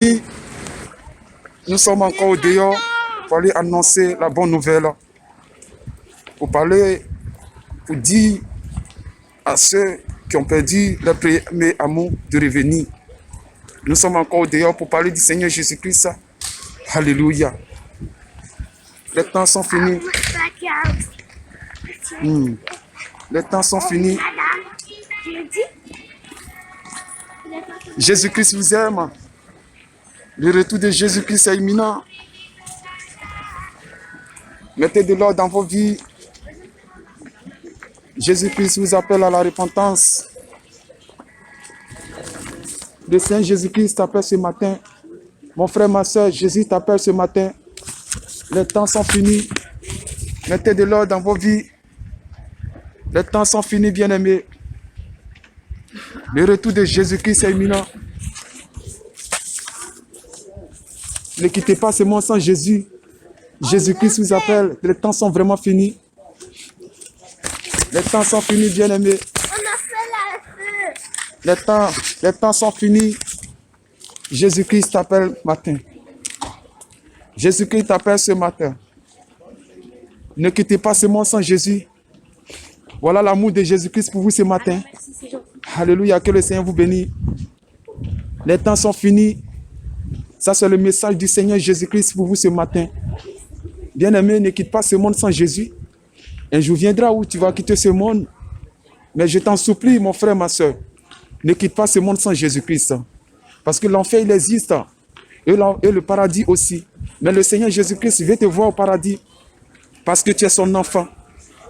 Nous sommes encore au dehors pour aller annoncer la bonne nouvelle, pour parler, pour dire à ceux qui ont perdu leur premier amour de revenir. Nous sommes encore au dehors pour parler du Seigneur Jésus-Christ. Alléluia. Les temps sont finis. Les temps sont finis. Jésus-Christ vous aime. Le retour de Jésus-Christ est imminent. Mettez de l'ordre dans vos vies. Jésus-Christ vous appelle à la repentance. Le Seigneur Jésus-Christ t'appelle ce matin. Mon frère, ma soeur, Jésus t'appelle ce matin. Les temps sont finis. Mettez de l'ordre dans vos vies. Les temps sont finis, bien-aimés. Le retour de Jésus-Christ est imminent. Ne quittez pas ce monde sans Jésus. Jésus-Christ vous appelle. Les temps sont vraiment finis. Les temps sont finis, bien-aimés. Les temps sont finis. Jésus-Christ t'appelle matin. Jésus-Christ t'appelle ce matin. Ne quittez pas ce monde sans Jésus. Voilà l'amour de Jésus-Christ pour vous ce matin. Alléluia, que le Seigneur vous bénisse. Les temps sont finis. Ça, c'est le message du Seigneur Jésus-Christ pour vous ce matin. Bien-aimé, ne quitte pas ce monde sans Jésus. Un jour viendra où tu vas quitter ce monde. Mais je t'en supplie, mon frère, ma soeur, ne quitte pas ce monde sans Jésus-Christ. Parce que l'enfer, il existe. Et le paradis aussi. Mais le Seigneur Jésus-Christ veut te voir au paradis parce que tu es son enfant.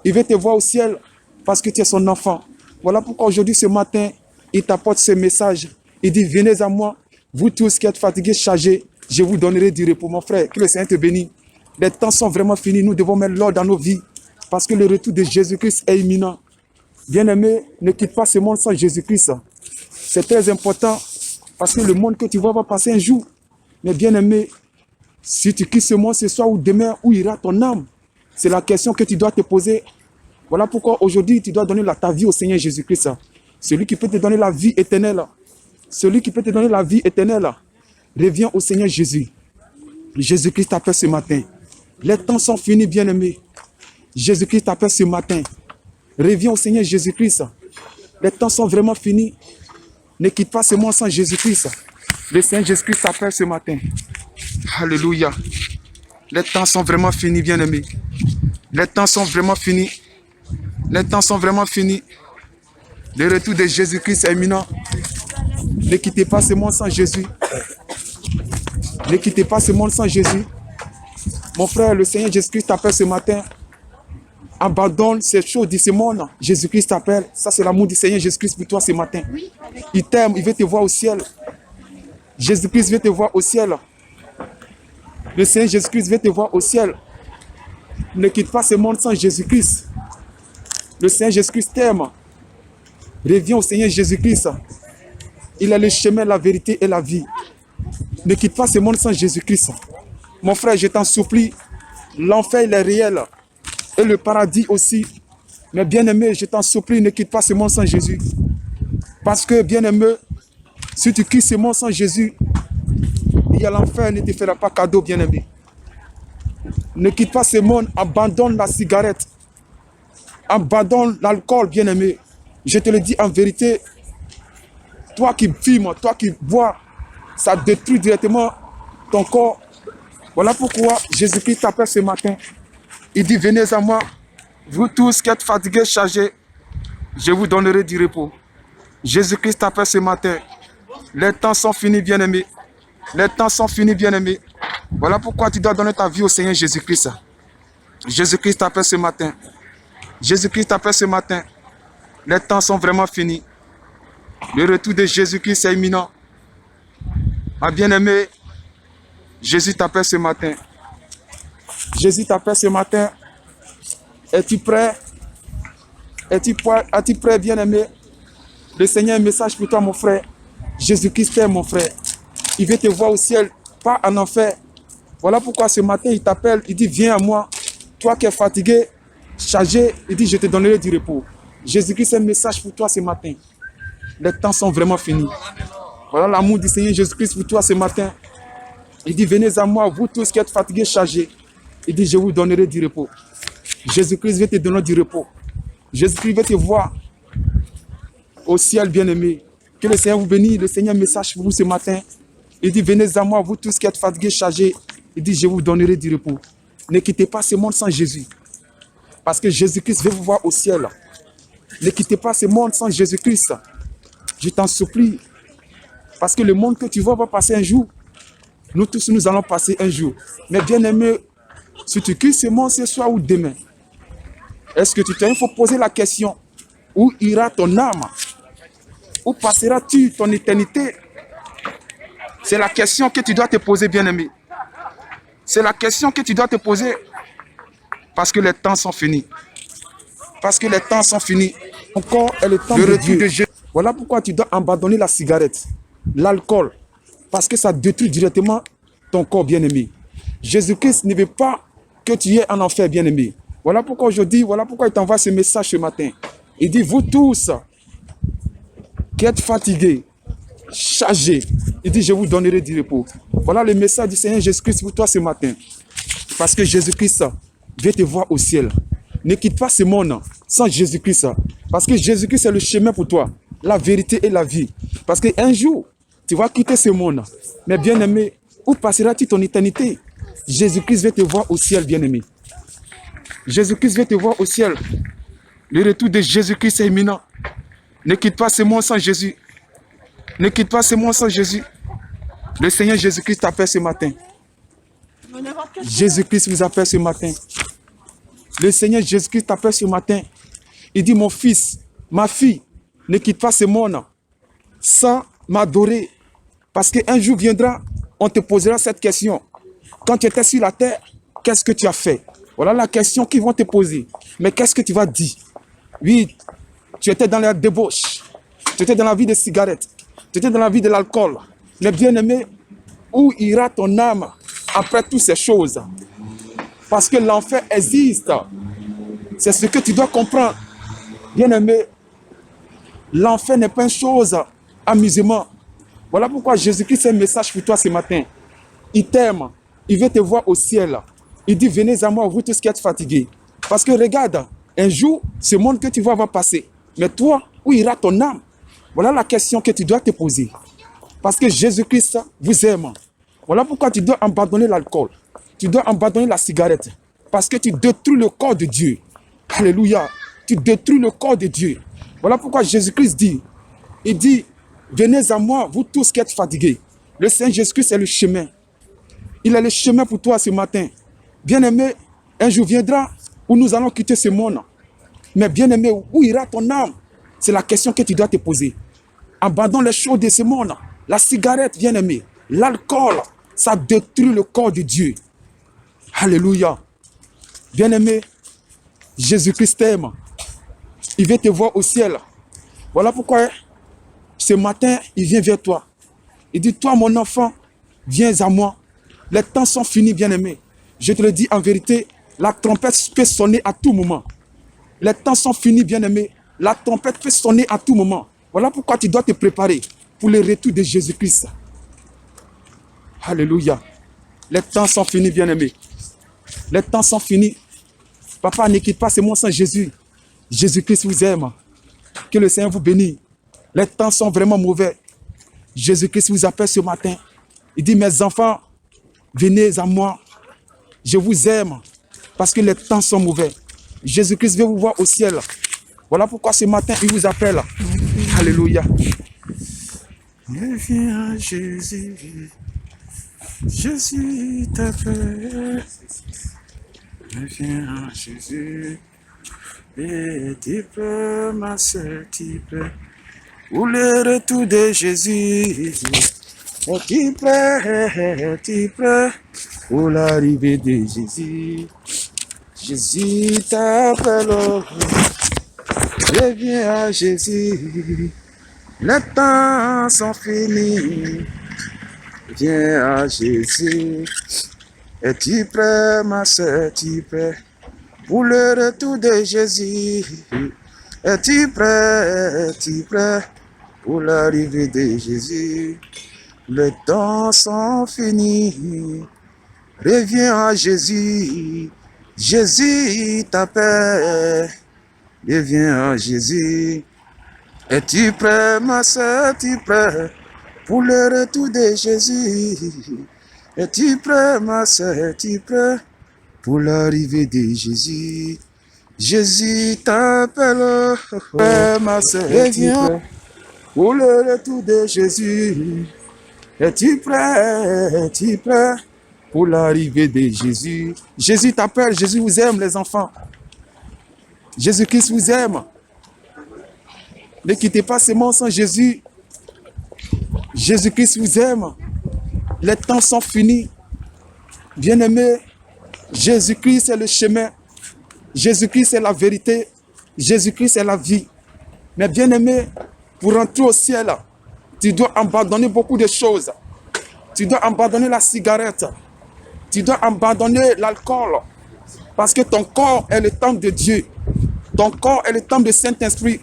Il veut te voir au ciel parce que tu es son enfant. Voilà pourquoi aujourd'hui, ce matin, il t'apporte ce message. Il dit, venez à moi, vous tous qui êtes fatigués, chargés, je vous donnerai du repos. Mon frère, que le Seigneur te bénisse. Les temps sont vraiment finis. Nous devons mettre l'ordre dans nos vies parce que le retour de Jésus-Christ est imminent. Bien-aimé, ne quitte pas ce monde sans Jésus-Christ. C'est très important parce que le monde que tu vois va passer un jour. Mais bien-aimé, si tu quittes ce monde ce soir ou demain, où ira ton âme? C'est la question que tu dois te poser. Voilà pourquoi aujourd'hui, tu dois donner ta vie au Seigneur Jésus-Christ. Celui qui peut te donner la vie éternelle. Celui qui peut te donner la vie éternelle. Reviens au Seigneur Jésus. Jésus-Christ t'appelle ce matin. Les temps sont finis, bien-aimés. Jésus-Christ t'appelle ce matin. Reviens au Seigneur Jésus-Christ. Les temps sont vraiment finis. Ne quitte pas ce monde sans Jésus-Christ. Le Seigneur Jésus-Christ t'appelle ce matin. Alléluia. Les temps sont vraiment finis, bien-aimés. Les temps sont vraiment finis. Les temps sont vraiment finis. Le retour de Jésus-Christ est imminent. Ne quittez pas ce monde sans Jésus. Ne quittez pas ce monde sans Jésus. Mon frère, le Seigneur Jésus-Christ t'appelle ce matin. Abandonne ces choses de ce monde. Jésus-Christ t'appelle. Ça, c'est l'amour du Seigneur Jésus-Christ pour toi ce matin. Il t'aime, il veut te voir au ciel. Jésus-Christ veut te voir au ciel. Le Seigneur Jésus-Christ veut te voir au ciel. Ne quitte pas ce monde sans Jésus-Christ. Le Seigneur Jésus-Christ t'aime. Reviens au Seigneur Jésus-Christ. Il est le chemin, la vérité et la vie. Ne quitte pas ce monde sans Jésus-Christ. Mon frère, je t'en supplie. L'enfer, il est réel. Et le paradis aussi. Mais bien-aimé, je t'en supplie, ne quitte pas ce monde sans Jésus. Parce que, bien-aimé, si tu quittes ce monde sans Jésus, il y a l'enfer, ne te fera pas cadeau, bien-aimé. Ne quitte pas ce monde, abandonne la cigarette. Abandonne l'alcool, bien-aimé. Je te le dis en vérité, toi qui fumes, toi qui bois, ça détruit directement ton corps. Voilà pourquoi Jésus-Christ t'appelle ce matin. Il dit, venez à moi, vous tous qui êtes fatigués, chargés, je vous donnerai du repos. Jésus-Christ t'appelle ce matin. Les temps sont finis, bien-aimés. Les temps sont finis, bien-aimés. Voilà pourquoi tu dois donner ta vie au Seigneur Jésus-Christ. Jésus-Christ t'appelle ce matin. Jésus-Christ t'appelle ce matin. Les temps sont vraiment finis. Le retour de Jésus-Christ est imminent. Ma bien-aimé, Jésus t'appelle ce matin. Jésus t'appelle ce matin. Es-tu prêt? Es-tu prêt, bien-aimé? Le Seigneur a un message pour toi, mon frère. Jésus-Christ t'aime, mon frère. Il veut te voir au ciel, pas en enfer. Voilà pourquoi ce matin, il t'appelle. Il dit, viens à moi. Toi qui es fatigué, chargé, il dit, je te donnerai du repos. Jésus-Christ a un message pour toi ce matin. Les temps sont vraiment finis. Voilà l'amour du Seigneur Jésus-Christ pour toi ce matin. Il dit, venez à moi, vous tous qui êtes fatigués, chargés. Il dit, je vous donnerai du repos. Jésus-Christ veut te donner du repos. Jésus-Christ veut te voir au ciel, bien-aimé. Que le Seigneur vous bénisse. Le Seigneur message pour vous ce matin. Il dit, venez à moi, vous tous qui êtes fatigués, chargés. Il dit, je vous donnerai du repos. Ne quittez pas ce monde sans Jésus. Parce que Jésus-Christ veut vous voir au ciel. Ne quittez pas ce monde sans Jésus-Christ. Je t'en supplie. Parce que le monde que tu vois va passer un jour. Nous tous, nous allons passer un jour. Mais bien-aimé, si tu quittes ce monde ce soir ou demain, est-ce que il faut poser la question, où ira ton âme? Où passeras-tu ton éternité? C'est la question que tu dois te poser, bien-aimé. C'est la question que tu dois te poser. Parce que les temps sont finis. Parce que les temps sont finis. Encore est le temps de retour de Dieu. Voilà pourquoi tu dois abandonner la cigarette, l'alcool. Parce que ça détruit directement ton corps, bien-aimé. Jésus-Christ ne veut pas que tu aies un enfer, bien-aimé. Voilà pourquoi aujourd'hui, voilà pourquoi il t'envoie ce message ce matin. Il dit, vous tous qui êtes fatigués, chargés, il dit, je vous donnerai du repos. Voilà le message du Seigneur Jésus-Christ pour toi ce matin. Parce que Jésus-Christ veut te voir au ciel. Ne quitte pas ce monde sans Jésus-Christ. Parce que Jésus-Christ est le chemin pour toi, la vérité et la vie. Parce qu'un jour, tu vas quitter ce monde. Mais bien-aimé, où passeras-tu ton éternité? Jésus-Christ veut te voir au ciel, bien-aimé. Jésus-Christ veut te voir au ciel. Le retour de Jésus-Christ est imminent. Ne quitte pas ce monde sans Jésus. Ne quitte pas ce monde sans Jésus. Le Seigneur Jésus-Christ t'appelle ce matin. Jésus-Christ vous appelle ce matin. Le Seigneur Jésus-Christ t'appelle ce matin. Il dit, mon fils, ma fille, ne quitte pas ce monde sans m'adorer. Parce qu'un jour viendra, on te posera cette question. Quand tu étais sur la terre, qu'est-ce que tu as fait? Voilà la question qu'ils vont te poser. Mais qu'est-ce que tu vas dire? Oui, tu étais dans la débauche. Tu étais dans la vie des cigarettes. Tu étais dans la vie de l'alcool. Mais bien-aimé, où ira ton âme après toutes ces choses? Parce que l'enfer existe. C'est ce que tu dois comprendre. Bien-aimé, l'enfer n'est pas une chose amusement. Voilà pourquoi Jésus-Christ a un message pour toi ce matin. Il t'aime. Il veut te voir au ciel. Il dit, venez à moi, vous tous qui êtes fatigués. Parce que regarde, un jour, ce monde que tu vois va passer. Mais toi, où ira ton âme? Voilà la question que tu dois te poser. Parce que Jésus-Christ vous aime. Voilà pourquoi tu dois abandonner l'alcool. Tu dois abandonner la cigarette. Parce que tu détruis le corps de Dieu. Alléluia. Tu détruis le corps de Dieu. Voilà pourquoi Jésus-Christ dit, il dit, venez à moi, vous tous qui êtes fatigués. Le Seigneur Jésus-Christ est le chemin. Il est le chemin pour toi ce matin. Bien-aimé, un jour viendra où nous allons quitter ce monde. Mais bien-aimé, où ira ton âme? C'est la question que tu dois te poser. Abandonne les choses de ce monde. La cigarette, bien-aimé, l'alcool, ça détruit le corps de Dieu. Alléluia. Bien-aimé, Jésus-Christ t'aime. Il veut te voir au ciel. Voilà pourquoi ce matin, il vient vers toi. Il dit, toi mon enfant, viens à moi. Les temps sont finis, bien-aimé. Je te le dis en vérité, la trompette peut sonner à tout moment. Les temps sont finis, bien-aimé. La trompette peut sonner à tout moment. Voilà pourquoi tu dois te préparer pour le retour de Jésus-Christ. Alléluia. Les temps sont finis, bien-aimé. Les temps sont finis. Papa, ne quitte pas ce monde sans Jésus. Jésus-Christ vous aime. Que le Seigneur vous bénisse. Les temps sont vraiment mauvais. Jésus-Christ vous appelle ce matin. Il dit, mes enfants, venez à moi. Je vous aime. Parce que les temps sont mauvais. Jésus-Christ veut vous voir au ciel. Voilà pourquoi ce matin, il vous appelle. Alléluia. Viens Jésus. Jésus t'appelle. Viens Jésus. Et tu peux, ma soeur, tu peux. Pour le retour de Jésus. Tu peux. Pour l'arrivée de Jésus. Jésus t'appelle. Je viens à Jésus. Les temps sont finis. Viens à Jésus. Es-tu prêt, ma soeur, tu prêt? Pour le retour de Jésus. Es-tu prêt, pour l'arrivée de Jésus. Les temps sont finis. Reviens à Jésus. Jésus t'appelle. Reviens à Jésus. Es-tu prêt, ma soeur, es-tu prêt pour le retour de Jésus? Es-tu prêt, ma soeur, es-tu prêt pour l'arrivée de Jésus? Jésus t'appelle, ma soeur, reviens pour le retour de Jésus. Es-tu prêt pour l'arrivée de Jésus? Jésus t'appelle, Jésus vous aime, les enfants. Jésus-Christ vous aime. Ne quittez pas ce monde sans Jésus. Jésus-Christ vous aime. Les temps sont finis. Bien-aimés, Jésus-Christ est le chemin. Jésus-Christ est la vérité. Jésus-Christ est la vie. Mais bien-aimé, pour rentrer au ciel, tu dois abandonner beaucoup de choses. Tu dois abandonner la cigarette. Tu dois abandonner l'alcool. Parce que ton corps est le temple de Dieu. Ton corps est le temple du Saint-Esprit.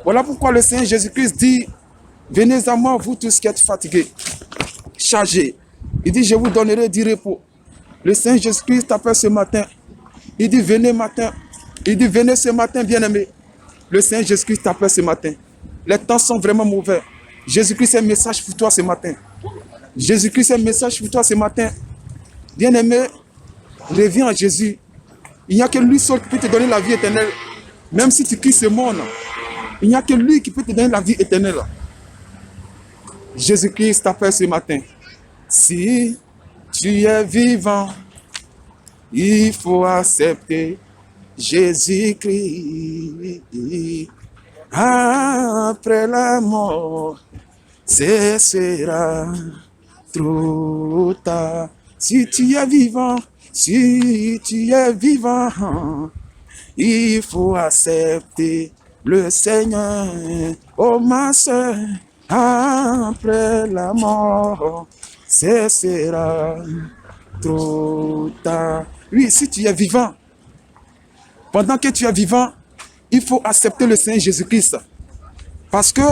Voilà pourquoi le Seigneur Jésus-Christ dit, venez à moi, vous tous qui êtes fatigués, chargés. Il dit, je vous donnerai du repos. Le Seigneur Jésus-Christ t'appelle ce matin. Il dit, venez matin. Il dit, venez ce matin, bien-aimé. Le Seigneur Jésus-Christ t'appelle ce matin. Les temps sont vraiment mauvais. Jésus-Christ a un message pour toi ce matin. Jésus-Christ a un message pour toi ce matin. Bien-aimé, reviens à Jésus. Il n'y a que lui seul qui peut te donner la vie éternelle. Même si tu quittes ce monde, il n'y a que lui qui peut te donner la vie éternelle. Jésus-Christ t'appelle ce matin. Si tu es vivant, il faut accepter Jésus-Christ. Après la mort, ce sera trop tard. Si tu es vivant, il faut accepter le Seigneur. Oh ma soeur, après la mort, ce sera trop tard. Oui, si tu es vivant, pendant que tu es vivant, il faut accepter le Seigneur Jésus-Christ. Parce que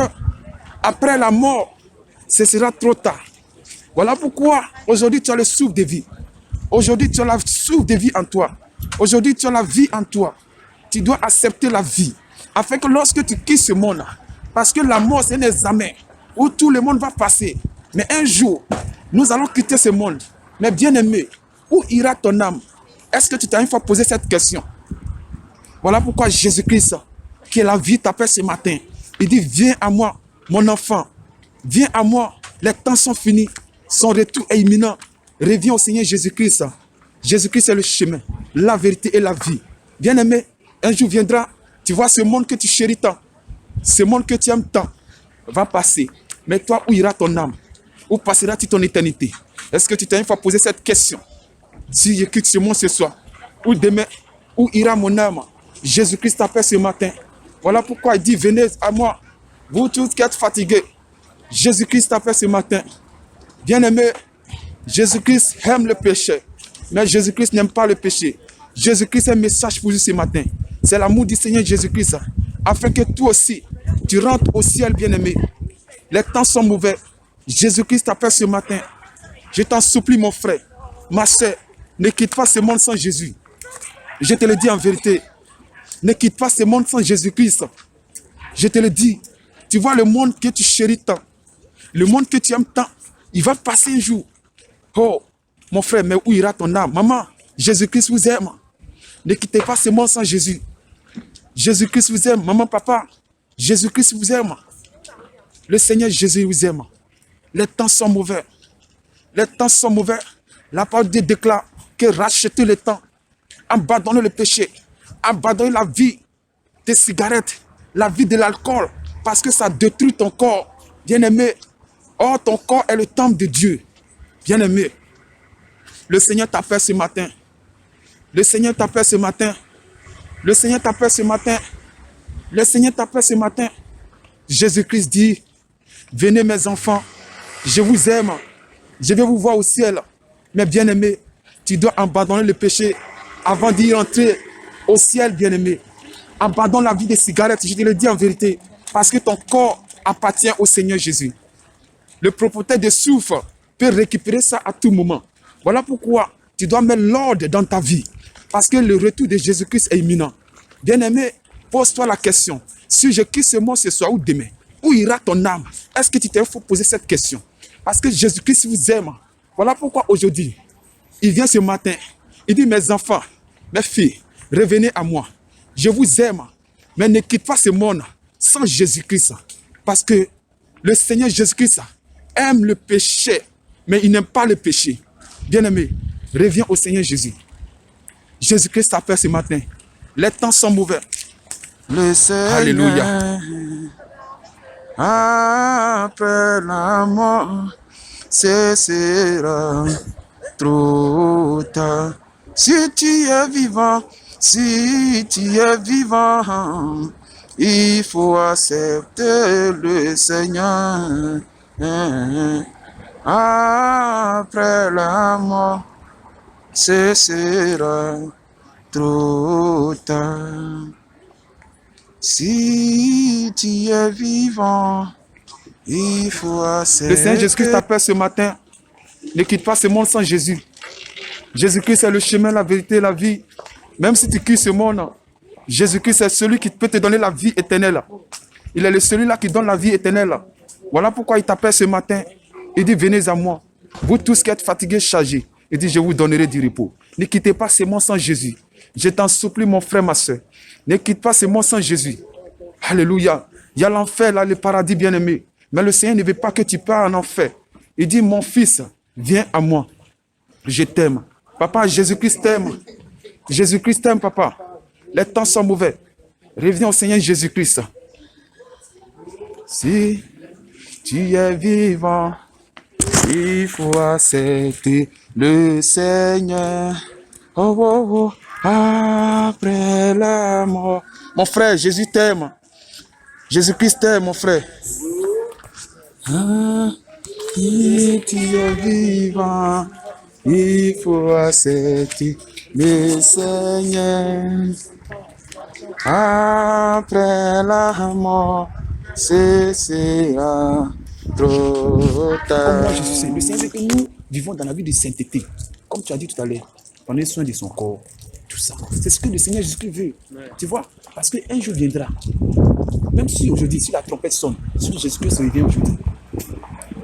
après la mort, ce sera trop tard. Voilà pourquoi aujourd'hui tu as le souffle de vie. Aujourd'hui tu as la souffle de vie en toi. Aujourd'hui tu as la vie en toi. Tu dois accepter la vie. Afin que lorsque tu quittes ce monde, parce que la mort c'est un examen où tout le monde va passer. Mais un jour, nous allons quitter ce monde. Mais bien aimé, où ira ton âme? Est-ce que tu t'as une fois posé cette question? Voilà pourquoi Jésus-Christ, qui est la vie, t'appelle ce matin. Il dit, viens à moi, mon enfant. Viens à moi, les temps sont finis. Son retour est imminent. Reviens au Seigneur Jésus-Christ. Jésus-Christ est le chemin, la vérité et la vie. Bien-aimé, un jour viendra, tu vois ce monde que tu chéris tant, ce monde que tu aimes tant, va passer. Mais toi, où ira ton âme? Où passera-t-il ton éternité? Est-ce que tu t'as une fois posé cette question? Si je quitte ce monde ce soir, ou demain, où ira mon âme? Jésus-Christ t'appelle ce matin. Voilà pourquoi il dit, venez à moi, vous tous qui êtes fatigués. Jésus-Christ t'appelle ce matin. Bien-aimé, Jésus-Christ aime le péché. Mais Jésus-Christ n'aime pas le péché. Jésus-Christ a un message pour vous ce matin. C'est l'amour du Seigneur Jésus-Christ. Afin que toi aussi, tu rentres au ciel, bien-aimé. Les temps sont mauvais. Jésus-Christ t'appelle ce matin. Je t'en supplie, mon frère, ma soeur, ne quitte pas ce monde sans Jésus. Je te le dis en vérité. Ne quitte pas ce monde sans Jésus-Christ. Je te le dis. Tu vois le monde que tu chéris tant, le monde que tu aimes tant, il va passer un jour. Oh, mon frère, mais où ira ton âme? Maman, Jésus-Christ vous aime. Ne quittez pas ce monde sans Jésus. Jésus-Christ vous aime. Maman, papa, Jésus-Christ vous aime. Le Seigneur Jésus vous aime. Les temps sont mauvais. Les temps sont mauvais. La parole de Dieu déclare que rachetez le temps. Abandonnez le péché. Abandonnez la vie des cigarettes, la vie de l'alcool, parce que ça détruit ton corps. Bien-aimé, or ton corps est le temple de Dieu. Bien-aimé, le Seigneur t'appelle ce matin. Le Seigneur t'appelle ce matin. Le Seigneur t'appelle ce matin. Le Seigneur t'appelle ce matin. Jésus-Christ dit, venez mes enfants, je vous aime. Je vais vous voir au ciel. Mais bien-aimé, tu dois abandonner le péché avant d'y entrer au ciel, bien-aimé. Abandonne la vie des cigarettes, je te le dis en vérité. Parce que ton corps appartient au Seigneur Jésus. Le propriétaire de souffle peut récupérer ça à tout moment. Voilà pourquoi tu dois mettre l'ordre dans ta vie. Parce que le retour de Jésus-Christ est imminent. Bien-aimé, pose-toi la question. Si je quitte ce monde ce soir ou demain, où ira ton âme? Est-ce que tu t'es faut poser cette question? Parce que Jésus-Christ vous aime. Voilà pourquoi aujourd'hui, il vient ce matin. Il dit, mes enfants, mes filles, revenez à moi. Je vous aime, mais ne quitte pas ce monde sans Jésus-Christ. Parce que le Seigneur Jésus-Christ aime le péché, mais il n'aime pas le péché. Bien-aimé, reviens au Seigneur Jésus. Jésus-Christ t'appelle ce matin. Les temps sont mauvais. Le Seigneur, Alléluia. après la mort, ce sera trop tard. Si tu es vivant, il faut accepter le Seigneur. Après la mort, ce sera trop tard. Si tu es vivant, il faut accepter. Le Seigneur Jésus-Christ t'appelle ce matin. Ne quitte pas ce monde sans Jésus. Jésus-Christ est le chemin, la vérité, la vie. Même si tu quittes ce monde, Jésus-Christ est celui qui peut te donner la vie éternelle. Il est celui-là qui donne la vie éternelle. Voilà pourquoi il t'appelle ce matin. Il dit, venez à moi. Vous tous qui êtes fatigués, chargés. Il dit, je vous donnerai du repos. Ne quittez pas ce monde sans Jésus. Je t'en supplie, mon frère, ma soeur. Ne quitte pas ce monde sans Jésus. Alléluia. Il y a l'enfer, là, le paradis bien-aimé. Mais le Seigneur ne veut pas que tu pars en enfer. Il dit, mon fils, viens à moi. Je t'aime. Papa, Jésus-Christ t'aime. Jésus-Christ t'aime, papa. Les temps sont mauvais. Reviens au Seigneur Jésus-Christ. Si tu es vivant, il faut accepter le Seigneur. Oh, oh, oh, après la mort. Mon frère, Jésus t'aime. Jésus-Christ t'aime, mon frère. Si tu es vivant, il faut accepter le Seigneur. Après la mort, ce sera trop tard. Moi, je sais, le Seigneur veut que nous vivons dans la vie de sainteté. Comme tu as dit tout à l'heure, prenez soin de son corps, tout ça. C'est ce que le Seigneur Jésus veut. Ouais. Tu vois, parce qu'un jour viendra. Même si aujourd'hui, si la trompette sonne, si Jésus-Christ revient aujourd'hui,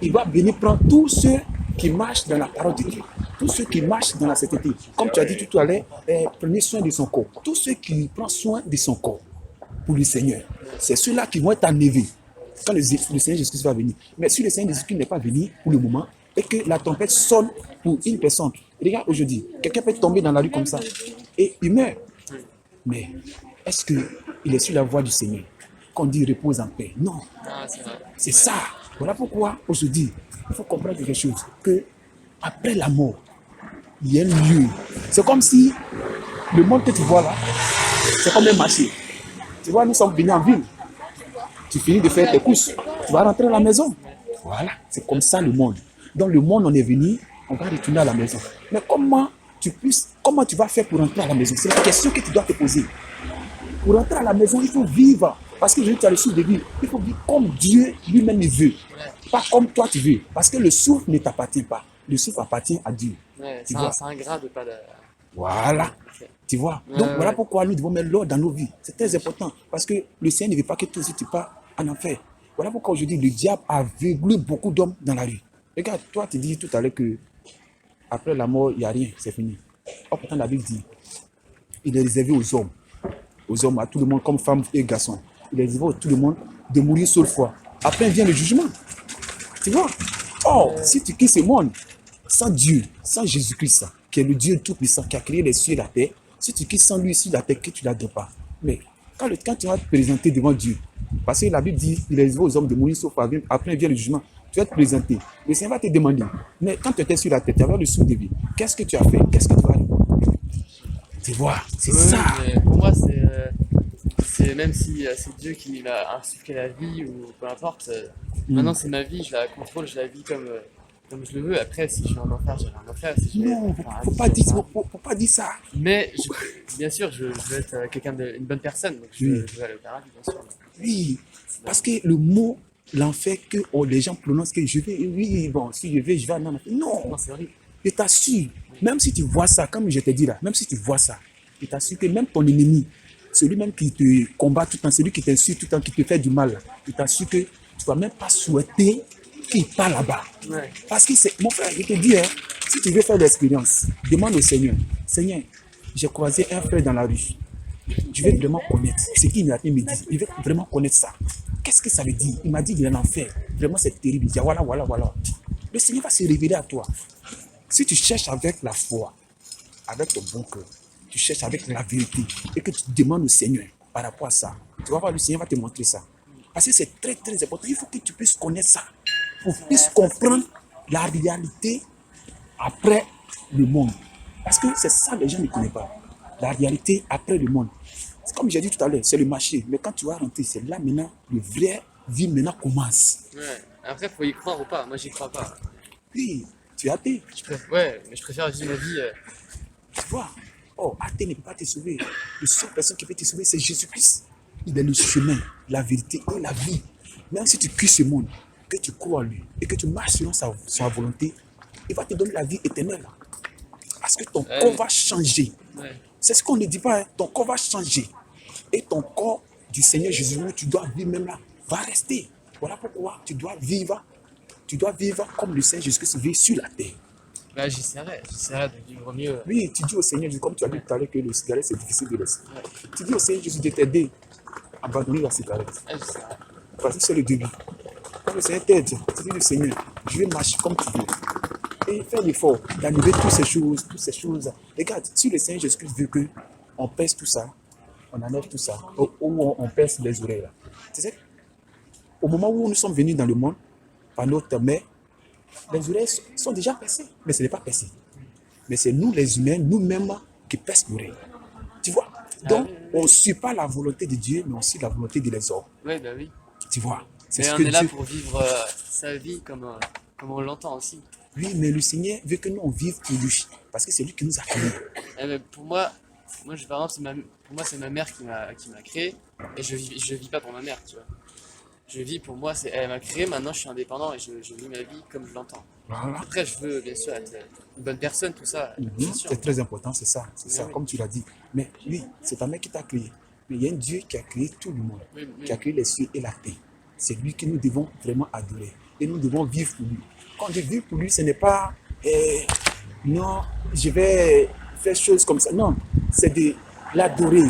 il va venir prendre tous ceux qui marchent dans la parole de Dieu. Tous ceux qui marchent dans la sainteté. Comme tu as dit tout à l'heure, prenez soin de son corps. Tous ceux qui prennent soin de son corps pour le Seigneur, c'est ceux-là qui vont être enlevés quand le Seigneur Jésus-Christ va venir. Mais si le Seigneur Jésus-Christ n'est pas venu pour le moment et que la trompette sonne pour une personne, regarde aujourd'hui, quelqu'un peut tomber dans la rue comme ça et il meurt. Mais est-ce qu'il est sur la voie du Seigneur? Qu'on dit repose en paix. Non. C'est ça. Voilà pourquoi aujourd'hui, il faut comprendre quelque chose. Que après la mort, il y a un lieu. C'est comme si le monde que tu vois là, c'est comme un marché. Tu vois, nous sommes venus en ville. Tu finis de faire tes courses, tu vas rentrer à la maison. Voilà, c'est comme ça le monde. Dans le monde, on est venu, on va retourner à la maison. Mais comment tu vas faire pour rentrer à la maison? C'est la question que tu dois te poser. Pour rentrer à la maison, il faut vivre. Parce que tu as le souffle de vie. Il faut vivre comme Dieu lui-même veut. Pas comme toi tu veux. Parce que le souffle ne t'appartient pas. Le souffle appartient à Dieu. Ouais, c'est ingrat de pas de... Voilà. Okay. Tu vois. Donc voilà pourquoi nous devons mettre l'ordre dans nos vies. C'est très important. Parce que le Seigneur ne veut pas que toi aussi tu pars en enfer. Voilà pourquoi aujourd'hui le diable a aveuglé beaucoup d'hommes dans la rue. Regarde, toi tu dis tout à l'heure que après la mort, il n'y a rien, c'est fini. Or pourtant la Bible dit, il est réservé aux hommes, à tout le monde, comme femmes et garçons. Il est réservé à tout le monde de mourir seule fois. Après vient le jugement. Tu vois? Or, si tu quittes ce monde, sans Dieu, sans Jésus-Christ, qui est le Dieu tout-puissant, qui a créé les cieux et la terre, si tu quittes sans lui sur la terre, que tu ne l'adores pas. Mais quand tu vas te présenter devant Dieu, parce que la Bible dit, il est réservé aux hommes de mourir sauf après vient le jugement, tu vas te présenter. Le Seigneur va te demander, mais quand tu étais sur la terre, tu avais le souffle de vie. Qu'est-ce que tu as fait? Qu'est-ce que tu vas faire? Tu vois, c'est ça. Pour moi, c'est même si c'est Dieu qui m'a insufflé la vie ou peu importe, maintenant c'est ma vie, je la contrôle, je la vis comme je le veux. Après, si je vais en enfer, je vais en enfer. Si non, faut pas dire ça. Mais bien sûr, je veux être une bonne personne, donc je veux aller au paradis, bien sûr. Oui, parce que le mot l'enfer que les gens prononcent que je vais, oui, bon, si je vais en enfer. Non, Non, c'est horrible. je t'assure, même si tu vois ça, comme je te dis là, même si tu vois ça, je t'assure que même ton ennemi, celui même qui te combat tout le temps, celui qui t'insulte tout le temps, qui te fait du mal, je t'assure que tu ne vas même pas souhaiter qu'il part là-bas. Ouais. Parce que c'est, mon frère, je te dis, hein, si tu veux faire l'expérience, demande au Seigneur, Seigneur, j'ai croisé un frère dans la rue. Je veux vraiment connaître ce qu'il m'a dit. Il veut vraiment connaître ça. Qu'est-ce que ça veut dire? Il m'a dit qu'il est en enfer. Vraiment, c'est terrible. Il dit, voilà, voilà, voilà. Le Seigneur va se révéler à toi. Si tu cherches avec la foi, avec ton bon cœur, tu cherches avec la vérité et que tu demandes au Seigneur par rapport à ça, tu vas voir, le Seigneur va te montrer ça. Parce que c'est très, très important. Il faut que tu puisses connaître ça pour que tu puisses comprendre la réalité après le monde. Parce que c'est ça, les gens ne connaissent pas. La réalité après le monde. C'est comme j'ai dit tout à l'heure, c'est le marché. Mais quand tu vas rentrer, c'est là maintenant, le vrai vie maintenant commence. Ouais. Après, faut y croire ou pas. Moi, j'y crois pas. Oui, tu es athée, Ouais, mais je préfère vivre ma vie. tu vois. Oh, athée ne peut pas te sauver. La seule personne qui peut te sauver, c'est Jésus-Christ. Il est le chemin, la vérité et la vie. Même si tu quittes ce monde, que tu crois en lui et que tu marches selon sa volonté, il va te donner la vie éternelle. Parce que ton corps va changer. Ouais. C'est ce qu'on ne dit pas, hein. Ton corps va changer. Et ton corps du Seigneur Jésus, où tu dois vivre même là, va rester. Voilà pourquoi tu dois vivre comme le Seigneur Jésus-Christ vit sur la terre. Bah, j'essaierai de vivre mieux. Oui, tu dis au Seigneur Jésus, comme tu as dit tout à l'heure que le cigarette c'est difficile de laisser. Ouais. Tu dis au Seigneur Jésus de t'aider à abandonner la cigarette. Ouais, j'essaierai. Parce que c'est le début. Quand le Seigneur t'aide, tu dis au Seigneur, je vais marcher comme tu veux. Et faire l'effort d'enlever toutes ces choses. Regarde, si le Seigneur Jésus-Christ veut qu'on pèse tout ça, on enlève tout ça, ou on pèse les oreilles là. Tu sais, au moment où nous sommes venus dans le monde, par notre mère, les oreilles sont déjà percées, mais ce n'est pas percé. Mais c'est nous les humains, nous-mêmes, qui pèsent l'oreille. Tu vois? Donc, on ne suit pas la volonté de Dieu, mais on suit la volonté de les hommes. Ouais, bah oui. Tu vois? C'est Mais ce on que est là Dieu... pour vivre sa vie comme on l'entend aussi. Oui, mais le Seigneur veut que nous on vive pour lui, parce que c'est lui qui nous a créés. Mais pour moi, par exemple, pour moi, c'est ma mère qui m'a créé, et je vis pas pour ma mère, tu vois. Je vis pour moi, elle m'a créé, maintenant je suis indépendant et je vis ma vie comme je l'entends. Voilà. Après, je veux bien sûr être une bonne personne, tout ça, bien sûr. C'est très important, c'est ça, Oui. comme tu l'as dit. Mais oui, c'est ta mère qui t'a créé. Mais il y a un Dieu qui a créé tout le monde, Oui, oui. qui a créé les cieux et la terre. C'est lui que nous devons vraiment adorer. Et nous devons vivre pour lui. Quand je vis pour lui, ce n'est pas non, je vais faire choses comme ça. Non, c'est de l'adorer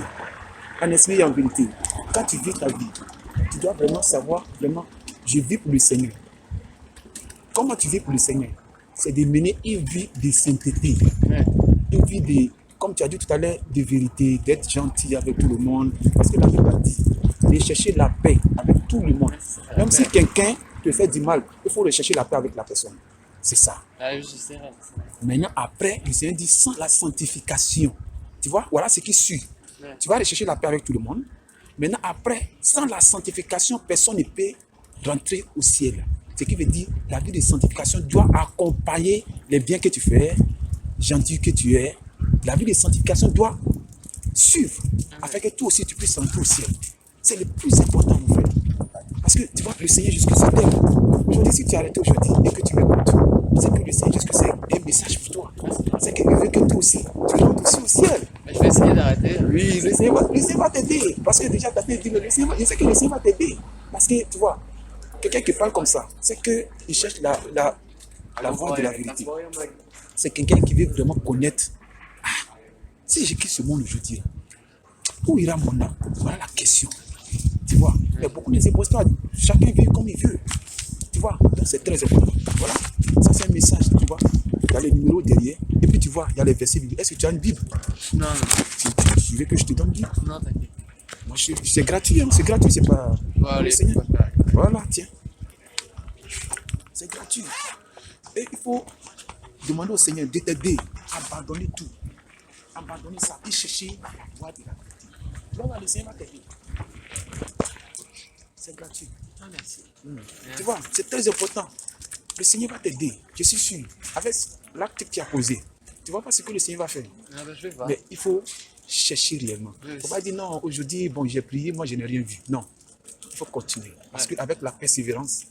en esprit et en vérité. Quand tu vis ta vie, tu dois vraiment savoir, vraiment, je vis pour le Seigneur. Comment tu vis pour le Seigneur? C'est de mener une vie de sainteté. Ouais. Une vie de, comme tu as dit tout à l'heure, de vérité, d'être gentil avec tout le monde. Parce que la Bible a dit de chercher la paix avec tout le monde. Même si quelqu'un te fait du mal, il faut rechercher la paix avec la personne. C'est ça. Ah, j'essaierai. Maintenant, après, le Seigneur dit sans la sanctification. Tu vois, voilà ce qui suit. Ouais. Tu vas rechercher la paix avec tout le monde. Maintenant, après, sans la sanctification, personne ne peut rentrer au ciel. Ce qui veut dire la vie de sanctification doit accompagner les biens que tu fais, gentil que tu es. La vie de sanctification doit suivre afin que toi aussi tu puisses rentrer au ciel. C'est le plus important, mon frère. Parce que tu vois, le Seigneur jusqu'à t'aime. Aujourd'hui, si tu arrêtes aujourd'hui et que tu m'écoutes, c'est que le Seigneur jusqu'à c'est un message pour toi. C'est qu'il veut que toi aussi, tu rentres aussi au ciel. Mais je vais essayer d'arrêter. Oui, le Seigneur va t'aider. Parce que déjà, tu as dit, mais je sais que le Seigneur va t'aider. Parce que, tu vois, quelqu'un qui parle comme ça, c'est qu'il cherche la voie de la vérité. C'est quelqu'un qui veut vraiment connaître. Ah, si je quitte ce monde aujourd'hui, où ira mon âme? Voilà la question. Tu vois, il y a beaucoup de pas. Chacun vit comme il veut. Tu vois, donc c'est très important. Voilà, ça c'est un message, tu vois. Il y a les numéros derrière, et puis tu vois, il y a les versets bibliques. Est-ce que tu as une Bible? Non, Tu veux que je te donne une Bible? non, t'inquiète. Moi, c'est gratuit, hein, c'est gratuit, c'est pas. Bon, allez, Seigneur. pourquoi pas. Voilà, tiens. C'est gratuit. Et il faut demander au Seigneur de t'aider à abandonner tout. Abandonner ça et chercher la voie de la vérité. Voilà, le Seigneur va t'aider. C'est gratuit. Ah, merci. Tu vois, c'est très important. Le Seigneur va t'aider, je suis sûr. Avec l'acte que tu as posé, tu vois pas ce que le Seigneur va faire. Ah, bah, je vais voir. Mais il faut chercher réellement. Il ne faut pas dire non, aujourd'hui, bon, j'ai prié, moi je n'ai rien vu. Non. Il faut continuer. Parce qu'avec la persévérance,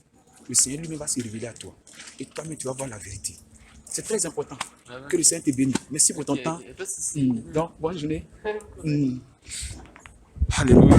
le Seigneur lui-même va se révéler à toi. Et toi-même, tu vas voir la vérité. C'est très important. Que le Seigneur te bénisse. Merci pour ton temps. Y a pas de souci. Donc, bonne journée. Alléluia.